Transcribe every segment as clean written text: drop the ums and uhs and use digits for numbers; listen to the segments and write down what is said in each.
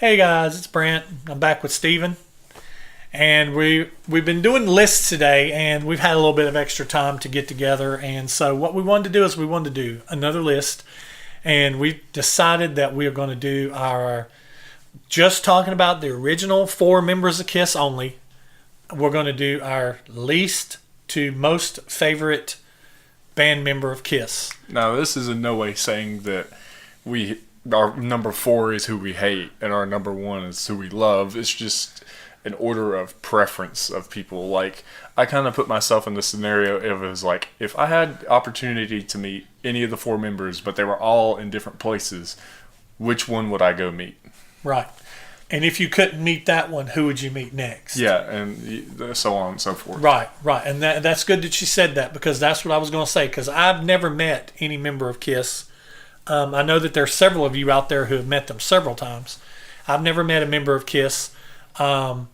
Hey guys, it's Brent. I'm back with Steven. And we've been doing lists today, and we've had a little bit of extra time to get together. And so what we wanted to do is we wanted to do another list, and we decided that we are going to do our just talking about the original four members of Kiss only. We're going to do our least to most favorite band member of Kiss. Now, this is in no way saying that our number 4 is who we hate and our number 1 is who we love. It's just an order of preference of people. Like, I kind of put myself in the scenario if it was like, if I had opportunity to meet any of the 4 members, but they were all in different places, which one would I go meet? Right. And if you couldn't meet that one, who would you meet next? Yeah, and so on and so forth. Right. And that's good that she said that, because that's what I was going to say, because I've never met any member of Kiss. I know that there's several of you out there who have met them several times. I've never met a member of Kiss. But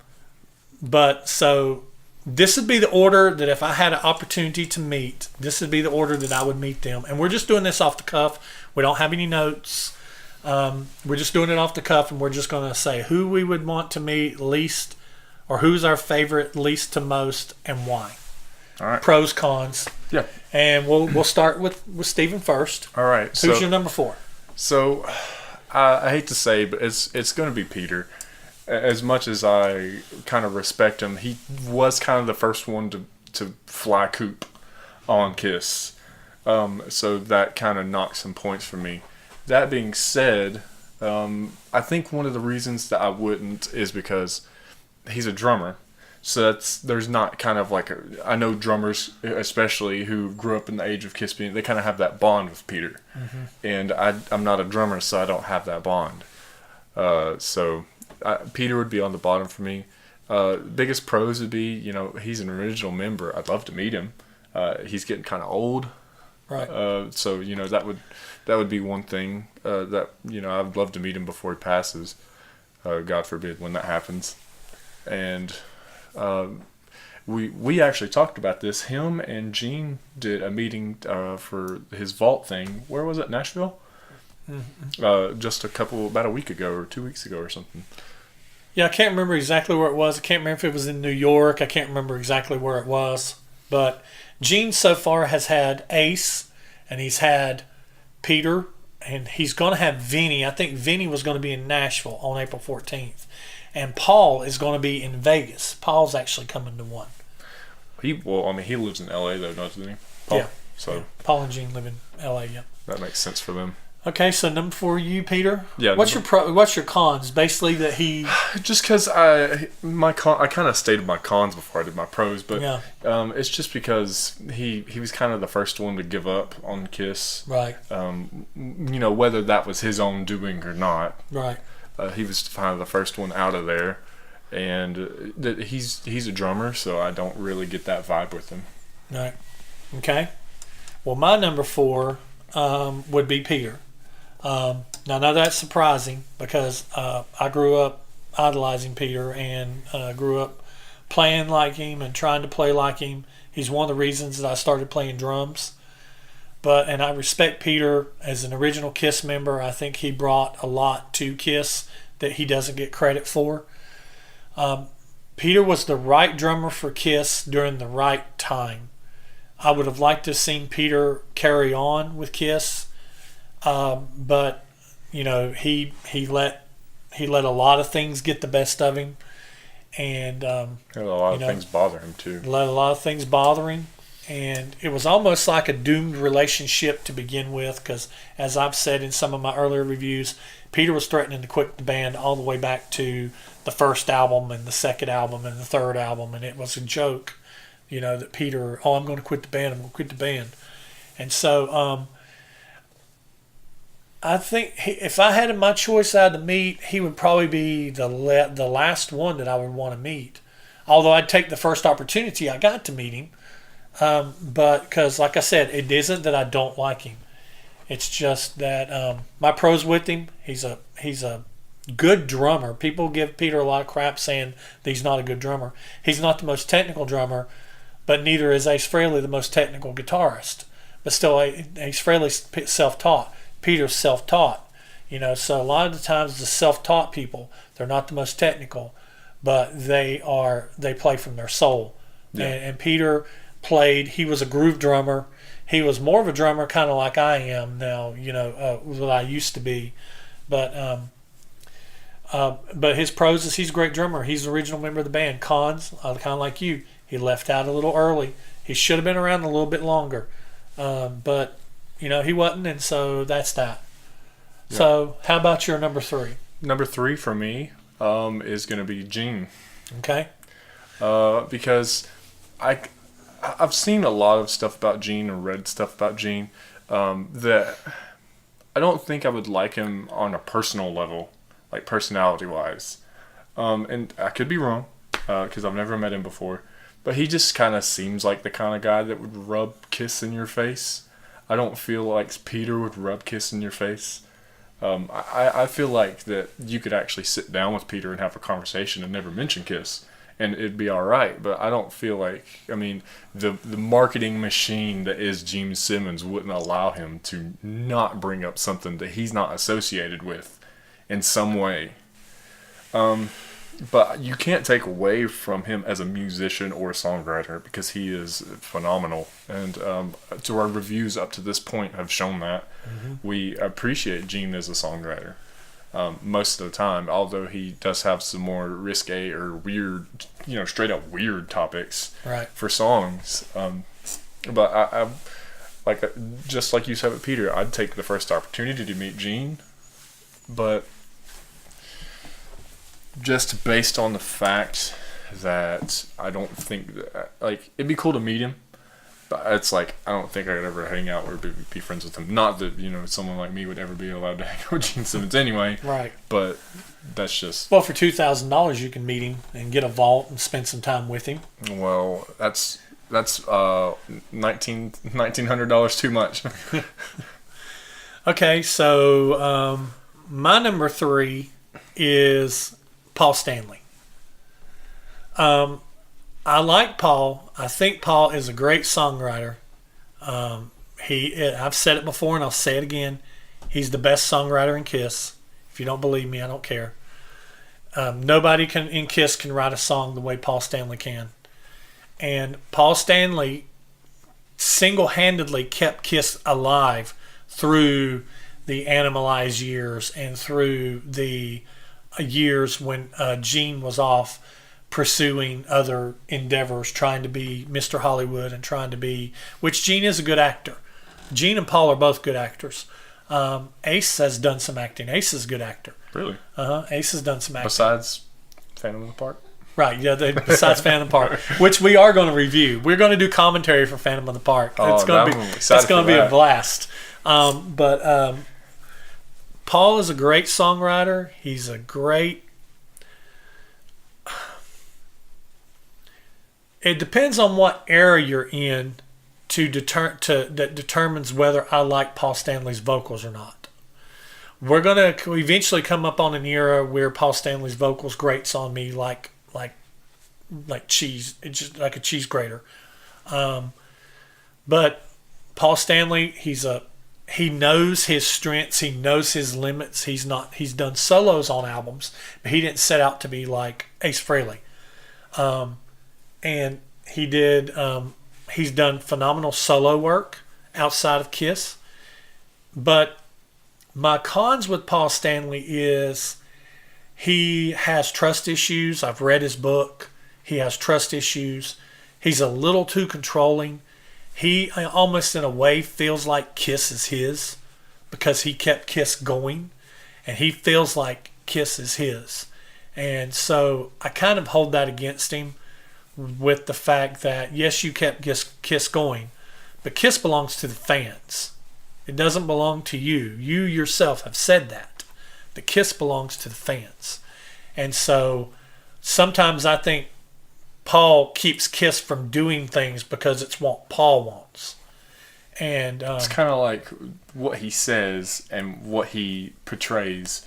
so this would be the order that if I had an opportunity to meet, this would be the order that I would meet them. And we're just doing this off the cuff. We don't have any notes. We're just doing it off the cuff, and we're just going to say who we would want to meet least, or who's our favorite least to most, and why. All right. Pros, cons. Yeah. And we'll start with Steven first. All right. Who's your number 4? So, I hate to say, but it's going to be Peter. As much as I kind of respect him, he was kind of the first one to fly coop on Kiss. So that kind of knocked some points for me. That being said, I think one of the reasons that I wouldn't is because he's a drummer. So there's not kind of like I know drummers, especially who grew up in the age of Kiss being, they kind of have that bond with Peter. Mm-hmm. And I'm not a drummer, so I don't have that bond. Peter would be on the bottom for me. Biggest pros would be, he's an original member. I'd love to meet him. He's getting kind of old. Right. So that would be one thing that I'd love to meet him before he passes. God forbid when that happens. And we actually talked about this. Him and Gene did a meeting for his vault thing. Where was it? Nashville? Mm-hmm. Just about a week ago or 2 weeks ago or something. Yeah, I can't remember exactly where it was. I can't remember if it was in New York. I can't remember exactly where it was. But Gene so far has had Ace, and he's had Peter, and he's going to have Vinny. I think Vinny was going to be in Nashville on April 14th. And Paul is going to be in Vegas. Paul's actually coming to one. He lives in L.A. though, doesn't he? Paul? Yeah. So yeah. Paul and Gene live in L.A., yeah. That makes sense for them. Okay, so number 4, you, Peter. Yeah. What's your cons? Basically, that he just because I kind of stated my cons before I did my pros, but yeah. It's just because he was kind of the first one to give up on Kiss, right? Whether that was his own doing or not, right? He was kind of the first one out of there, and he's a drummer, so I don't really get that vibe with him. Right. Okay. Well, my number 4 would be Peter. Now, that's surprising because I grew up idolizing Peter and grew up playing like him and trying to play like him. He's one of the reasons that I started playing drums. And I respect Peter as an original Kiss member. I think he brought a lot to Kiss that he doesn't get credit for. Peter was the right drummer for Kiss during the right time. I would have liked to have seen Peter carry on with Kiss. But he let a lot of things get the best of him, and let a lot of things bother him too. Let a lot of things bother him, and it was almost like a doomed relationship to begin with. Because as I've said in some of my earlier reviews, Peter was threatening to quit the band all the way back to the first album and the second album and the third album, and it was a joke, that Peter, I'm going to quit the band. I'm going to quit the band, and so. I think if I had my choice out to meet, he would probably be the last one that I would want to meet. Although I'd take the first opportunity I got to meet him. But because, like I said, it isn't that I don't like him. It's just that my pros with him, he's a good drummer. People give Peter a lot of crap saying that he's not a good drummer. He's not the most technical drummer, but neither is Ace Frehley the most technical guitarist. But still, Ace Frehley's self-taught. Peter's self-taught. So a lot of the times the self-taught people, they're not the most technical, but they play from their soul. Yeah. And Peter played. He was a groove drummer. He was more of a drummer, kind of like I am now. What I used to be, but his pros is he's a great drummer. He's the original member of the band. Cons, kind of like you, he left out a little early. He should have been around a little bit longer, but he wasn't, and so that's that. Yeah. So how about your number 3? Number 3 for me is going to be Gene. Okay. Because I've seen a lot of stuff about Gene or read stuff about Gene that I don't think I would like him on a personal level, like personality-wise. And I could be wrong because I've never met him before. But he just kind of seems like the kind of guy that would rub Kiss in your face. I don't feel like Peter would rub Kiss in your face. I feel like that you could actually sit down with Peter and have a conversation and never mention Kiss, and it'd be all right. But I don't feel like, the marketing machine that is Gene Simmons wouldn't allow him to not bring up something that he's not associated with in some way. But you can't take away from him as a musician or a songwriter because he is phenomenal. And to our reviews up to this point have shown that. Mm-hmm. We appreciate Gene as a songwriter most of the time, although he does have some more risque or weird, straight up weird topics for songs. But I like just like you said with Peter, I'd take the first opportunity to meet Gene, but just based on the fact that I don't think that, it'd be cool to meet him, but it's I don't think I could ever hang out or be friends with him. Not that, someone like me would ever be allowed to hang out with Gene Simmons anyway. Right. But that's just... Well, for $2,000 you can meet him and get a vault and spend some time with him. Well, that's $1,900 too much. Okay, so my number 3 is Paul Stanley. I like Paul. I think Paul is a great songwriter. I've said it before and I'll say it again. He's the best songwriter in Kiss. If you don't believe me, I don't care. Nobody in Kiss can write a song the way Paul Stanley can. And Paul Stanley single-handedly kept Kiss alive through the Animalize years and through the years when Gene was off pursuing other endeavors, trying to be Mr. Hollywood and trying to be, which Gene is a good actor. Gene and Paul are both good actors. Ace has done some acting. Ace is a good actor. Really? Ace has done some acting. Besides Phantom of the Park? Right, yeah, besides Phantom of the Park, which we are going to review. We're going to do commentary for Phantom of the Park. It's going to be a blast. But Paul is a great songwriter. He's a great... It depends on what era you're in that determines whether I like Paul Stanley's vocals or not. We're going to eventually come up on an era where Paul Stanley's vocals grates on me like cheese. It's just like a cheese grater. But Paul Stanley, he knows his strengths. He knows his limits. He's done solos on albums, but he didn't set out to be like Ace Frehley. And he did. He's done phenomenal solo work outside of Kiss. But my cons with Paul Stanley is he has trust issues. I've read his book. He has trust issues. He's a little too controlling. He almost in a way feels like Kiss is his because he kept Kiss going, and he feels like Kiss is his. And so I kind of hold that against him with the fact that, yes, you kept Kiss going, but Kiss belongs to the fans. It doesn't belong to you. You yourself have said that. The Kiss belongs to the fans. And so sometimes I think Paul keeps Kiss from doing things because it's what Paul wants. And it's kind of like what he says and what he portrays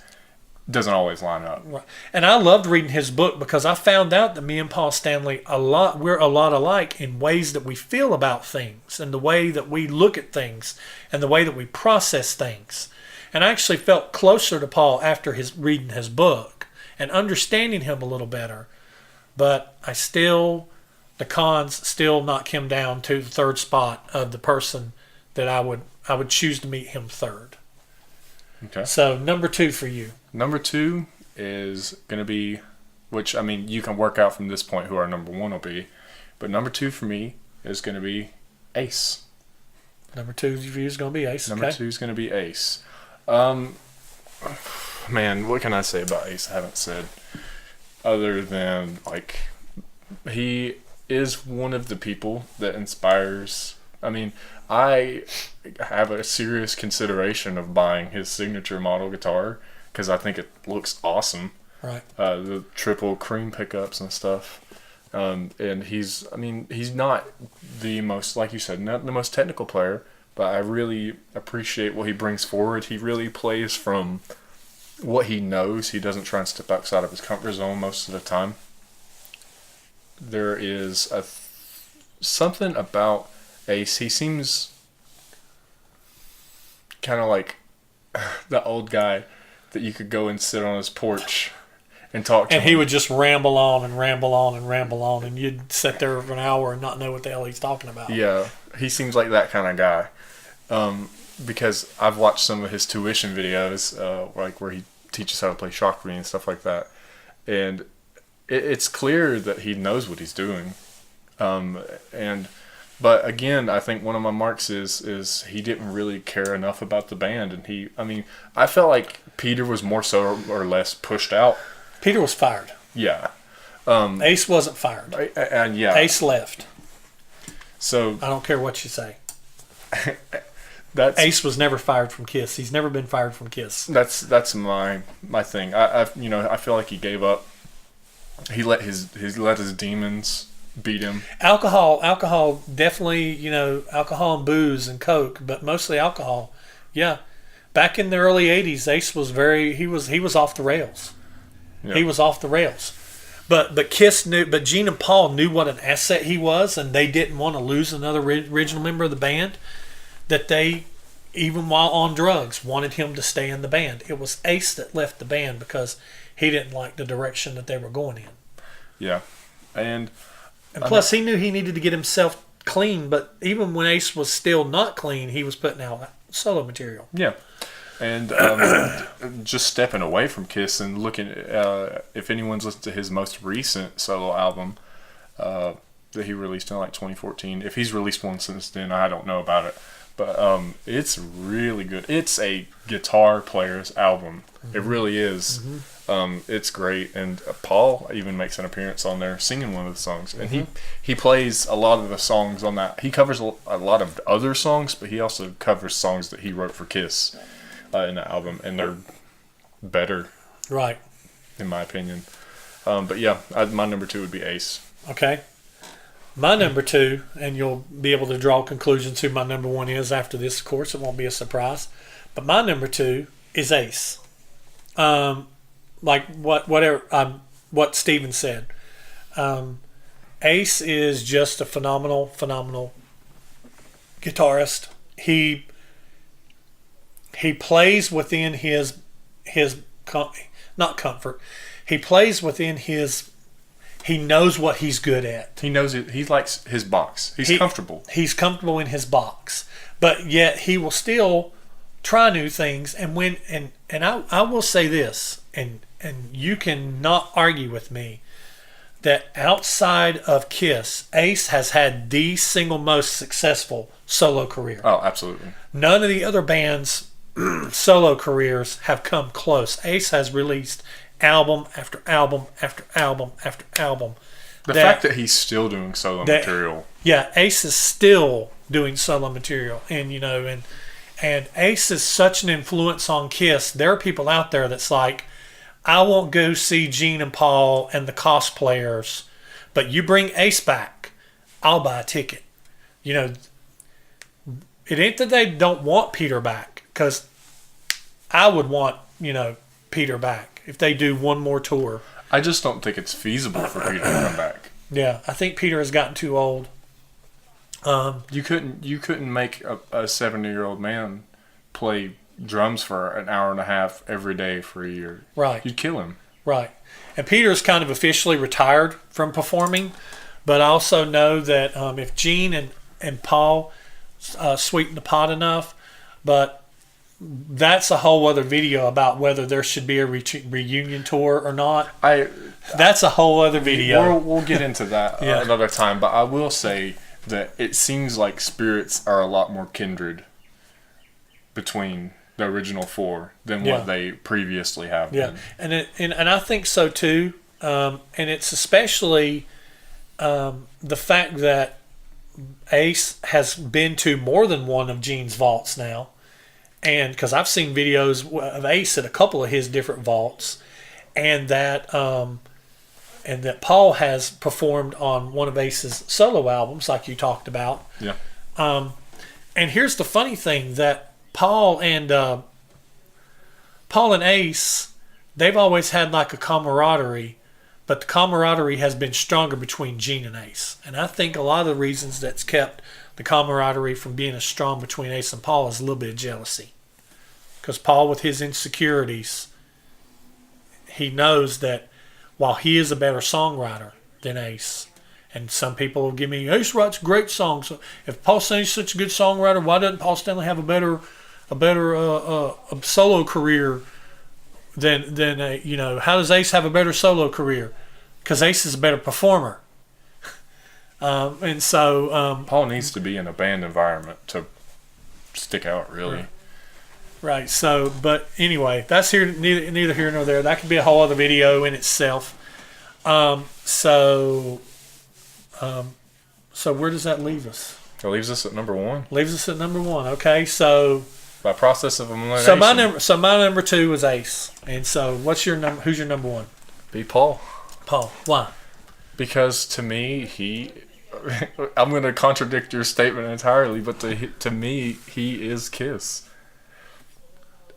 doesn't always line up. And I loved reading his book because I found out that me and Paul Stanley we're a lot alike in ways that we feel about things and the way that we look at things and the way that we process things. And I actually felt closer to Paul after his reading his book and understanding him a little better. But the cons still knock him down to the third spot of the person that I would choose to meet him third. Okay. So number 2 for you. Number 2 is going to be, which, I mean, you can work out from this point who our number 1 will be. But number 2 for me is going to be Ace. Number 2 for you is going to be Ace. Number okay. 2 is going to be Ace. Man, what can I say about Ace? I haven't said other than, like, he is one of the people that inspires. I mean, I have a serious consideration of buying his signature model guitar because I think it looks awesome. Right. The triple cream pickups and stuff. And he's not the most, like you said, not the most technical player, but I really appreciate what he brings forward. He really plays from what he knows. He doesn't try and step outside of his comfort zone most of the time. There is something about Ace. He seems kind of like the old guy that you could go and sit on his porch and talk to And him. he would just ramble on and ramble on and ramble on, and you'd sit there for an hour and not know what the hell he's talking about. Yeah, he seems like that kind of guy. Because I've watched some of his tuition videos, like where he teaches how to play Shockley and stuff like that. And it's clear that he knows what he's doing. But again, I think one of my marks is he didn't really care enough about the band. And I felt like Peter was more so or less pushed out. Peter was fired. Yeah. Ace wasn't fired. And yeah. Ace left. So I don't care what you say. that's Ace was never fired from Kiss. He's never been fired from Kiss. that's my thing. I feel like he gave up. He let his demons beat him. Alcohol definitely, alcohol and booze and coke, but mostly alcohol. Yeah. Back in the early 80s, Ace was he was off the rails. Yeah. He was off the rails. But Kiss knew, but Gene and Paul knew what an asset he was, and they didn't want to lose another original member of the band, that they, even while on drugs, wanted him to stay in the band. It was Ace that left the band because he didn't like the direction that they were going in. Yeah. And Plus, he knew he needed to get himself clean, but even when Ace was still not clean, he was putting out solo material. yeah. And just stepping away from Kiss and looking, if anyone's listened to his most recent solo album that he released in like 2014, if he's released one since then, I don't know about it. But it's really good. It's a guitar player's album. Mm-hmm. It really is. Mm-hmm. It's great. And Paul even makes an appearance on there singing one of the songs. And he plays a lot of the songs on that. He covers a lot of other songs, but he also covers songs that he wrote for Kiss in the album. And they're better, Right. in my opinion. But yeah, my number 2 would be Ace. Okay. My number 2, and you'll be able to draw conclusions who my number 1 is after this, of course. It won't be a surprise. But my number 2 is Ace. Like what Steven said. Ace is just a phenomenal guitarist. He plays within his not comfort. He plays within his. He knows what he's good at. He knows it. He likes his box. He's comfortable. He's comfortable in his box, but yet he will still try new things. And I will say this, and you cannot argue with me, that outside of Kiss, Ace has had the single most successful solo career. Oh, absolutely. None of the other bands' solo careers have come close. Ace has released album after album after album after album. The fact that he's still doing solo material. Yeah, Ace is still doing solo material. And and Ace is such an influence on Kiss. There are people out there that's like, I won't go see Gene and Paul and the cosplayers, but you bring Ace back, I'll buy a ticket. It ain't that they don't want Peter back, because I would want, Peter back if they do one more tour. I just don't think it's feasible for Peter to come back. Yeah, I think Peter has gotten too old. You couldn't make a 70-year-old man play drums for an hour and a half every day for a year, Right. you'd kill him. Right. And Peter's kind of officially retired from performing, but I also know that if Gene and Paul sweeten the pot enough, but that's a whole other video about whether there should be a reunion tour or not. That's a whole other video. We'll get into that Yeah. another time, but I will say that it seems like spirits are a lot more kindred between the original four than Yeah. what they previously have Yeah, been. and I think so too. And it's especially the fact that Ace has been to more than one of Gene's vaults now, and because I've seen videos of Ace at a couple of his different vaults, and that Paul has performed on one of Ace's solo albums, like you talked about. Yeah. And here's the funny thing, that Paul and Ace, they've always had like a camaraderie, but the camaraderie has been stronger between Gene and Ace. And I think a lot of the reasons that's kept the camaraderie from being as strong between Ace and Paul is a little bit of jealousy. Because Paul, with his insecurities, he knows that while he is a better songwriter than Ace, and some people will give me, Ace writes great songs. If Paul Stanley's such a good songwriter, why doesn't Paul Stanley have a better solo career than how does Ace have a better solo career? Because Ace is a better performer. And so Paul needs to be in a band environment to stick out, really. right. So, but anyway, that's neither here nor there. That could be a whole other video in itself. So where does that leave us? It leaves us at number one. Leaves us at number one. Okay, so By process of elimination. so my number two was Ace, and so what's your number? Who's your number one? Be Paul. Paul. Why? Because to me, I'm going to contradict your statement entirely, but to me, he is Kiss.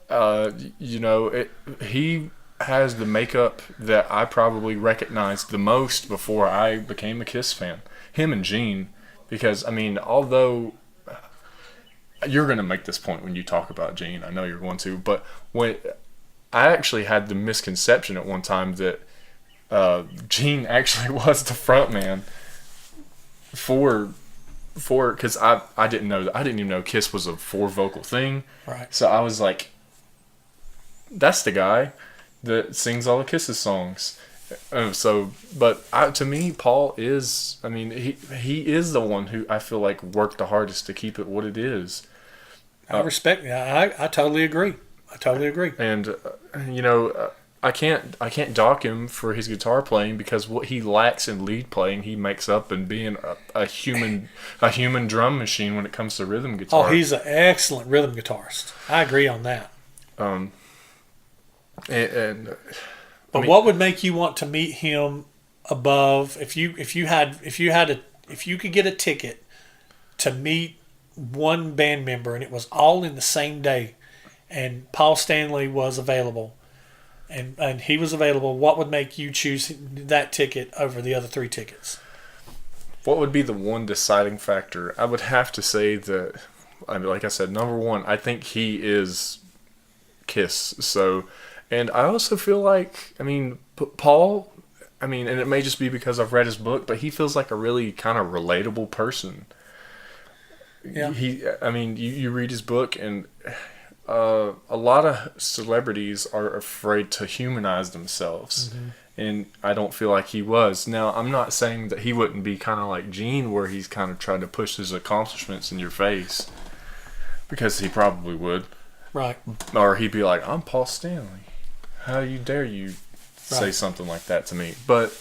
He has the makeup that I probably recognized the most before I became a Kiss fan. Him and Gene, because although you're going to make this point when you talk about Gene, I know you're going to, but when I actually had the misconception at one time that Gene actually was the front man for because I didn't know that. I didn't even know Kiss was a 4-vocal thing. Right. So I was like, that's the guy that sings all the Kiss's songs. To me, Paul is. He is the one who I feel like worked the hardest to keep it what it is. I respect. I totally agree. And I can't dock him for his guitar playing, because what he lacks in lead playing, he makes up in being a human drum machine when it comes to rhythm guitar. Oh, he's an excellent rhythm guitarist. I agree on that. But what would make you want to meet him above? If you could get a ticket to meet one band member, and it was all in the same day, and Paul Stanley was available, and he was available, what would make you choose that ticket over the other 3 tickets? What would be the one deciding factor? I would have to say that, like I said, number one, I think he is Kiss. So, and I also feel like, Paul, and it may just be because I've read his book, but he feels like a really kind of relatable person. Yeah. You read his book, and a lot of celebrities are afraid to humanize themselves. Mm-hmm. And I don't feel like he was. Now, I'm not saying that he wouldn't be kind of like Gene, where he's kind of trying to push his accomplishments in your face, because he probably would. Right. Or he'd be like, I'm Paul Stanley. How you dare you say something like that to me? But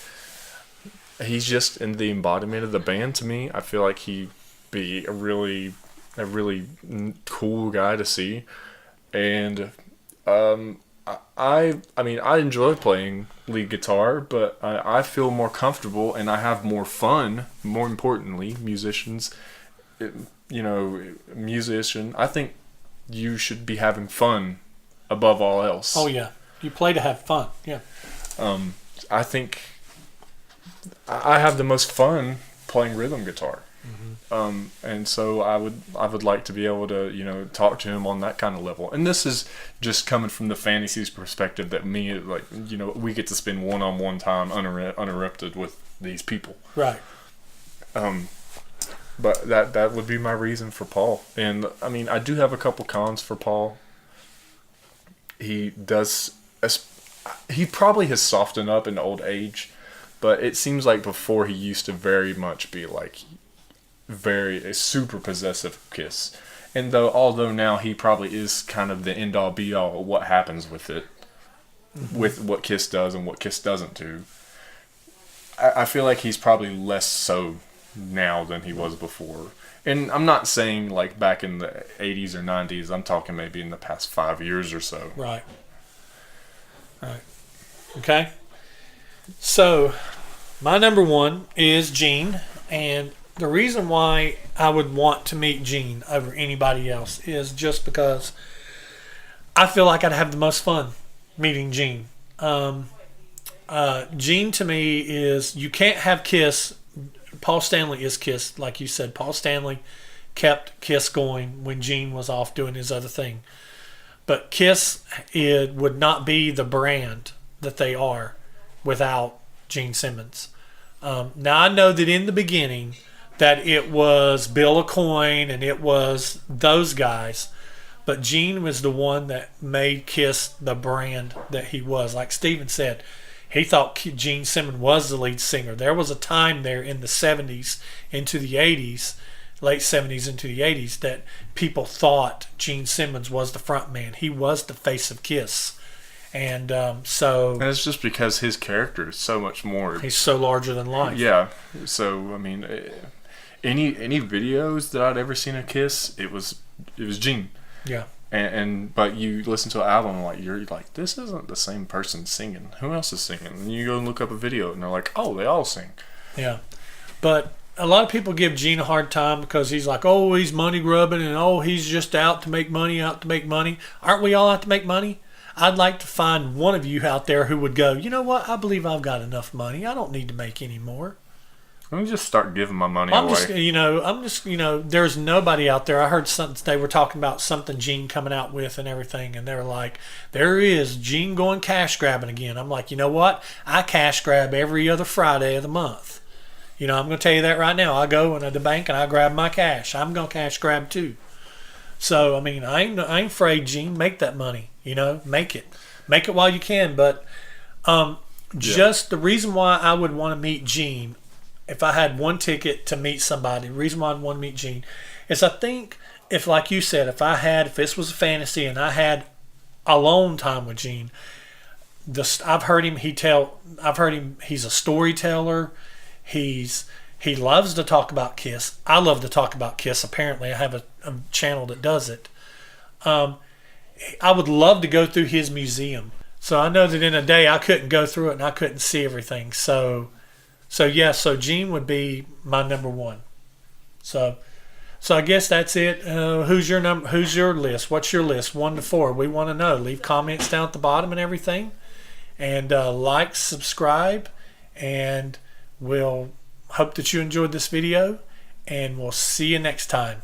he's just in the embodiment of the band to me. I feel like he'd be a really cool guy to see. And I enjoy playing lead guitar, but I feel more comfortable and I have more fun. More importantly, musician, I think you should be having fun above all else. Oh yeah, you play to have fun. Yeah. I think I have the most fun playing rhythm guitar. Mm-hmm. And so I would like to be able to, you know, talk to him on that kind of level. And this is just coming from the fantasies perspective that me, like, you know, we get to spend one-on-one time uninterrupted with these people. Right. But that would be my reason for Paul. And I mean, I do have a couple cons for Paul. He probably has softened up in old age, but it seems like before he used to very much be like a super possessive Kiss. And although now he probably is kind of the end all be all of what happens with it, with what Kiss does and what Kiss doesn't do. I feel like he's probably less so now than he was before. And I'm not saying like back in the 80s or 90s. I'm talking maybe in the past 5 years or so. Right. Right. Okay. So, my number one is Gene. And the reason why I would want to meet Gene over anybody else is just because I feel like I'd have the most fun meeting Gene. Gene to me is, you can't have Kiss. Paul Stanley is Kiss, like you said. Paul Stanley kept Kiss going when Gene was off doing his other thing. But Kiss, it would not be the brand that they are without Gene Simmons. Now I know that in the beginning that it was Bill Aucoin and it was those guys, but Gene was the one that made Kiss the brand that he was. Like Steven said, he thought Gene Simmons was the lead singer. There was a time there in the 70s into the 80s, late 70s into the 80s, that people thought Gene Simmons was the front man. He was the face of Kiss. And And it's just because his character is so much more. He's so larger than life. Yeah. So, I mean, any videos that I'd ever seen of Kiss, it was Gene. Yeah. But you listen to an album, like you're like, this isn't the same person singing. Who else is singing? And you go and look up a video, and they're like, oh, they all sing. Yeah, but a lot of people give Gene a hard time because he's like, oh, he's money grubbing, and oh, he's just out to make money, Aren't we all out to make money? I'd like to find one of you out there who would go, you know what? I believe I've got enough money. I don't need to make any more. Let me just start giving my money away. There's nobody out there. I heard they were talking about something Gene coming out with and everything, and they were like, there is Gene going cash grabbing again. I'm like, you know what? I cash grab every other Friday of the month. I'm going to tell you that right now. I go into the bank and I grab my cash. I'm going to cash grab too. So, I mean, I ain't afraid, Gene. Make that money. Make it. Make it while you can. But just the reason why I would want to meet Gene, if I had one ticket to meet somebody, the reason why I'd want to meet Gene is, I think, if, like you said, if this was a fantasy and I had alone time with Gene, I've heard him, he's a storyteller. He loves to talk about Kiss. I love to talk about Kiss. Apparently, I have a channel that does it. I would love to go through his museum. So I know that in a day I couldn't go through it and I couldn't see everything. So Gene would be my number one. So I guess that's it. Who's your list? What's your list? 1 to 4. We want to know. Leave comments down at the bottom and everything. And like, subscribe, and we'll hope that you enjoyed this video, and we'll see you next time.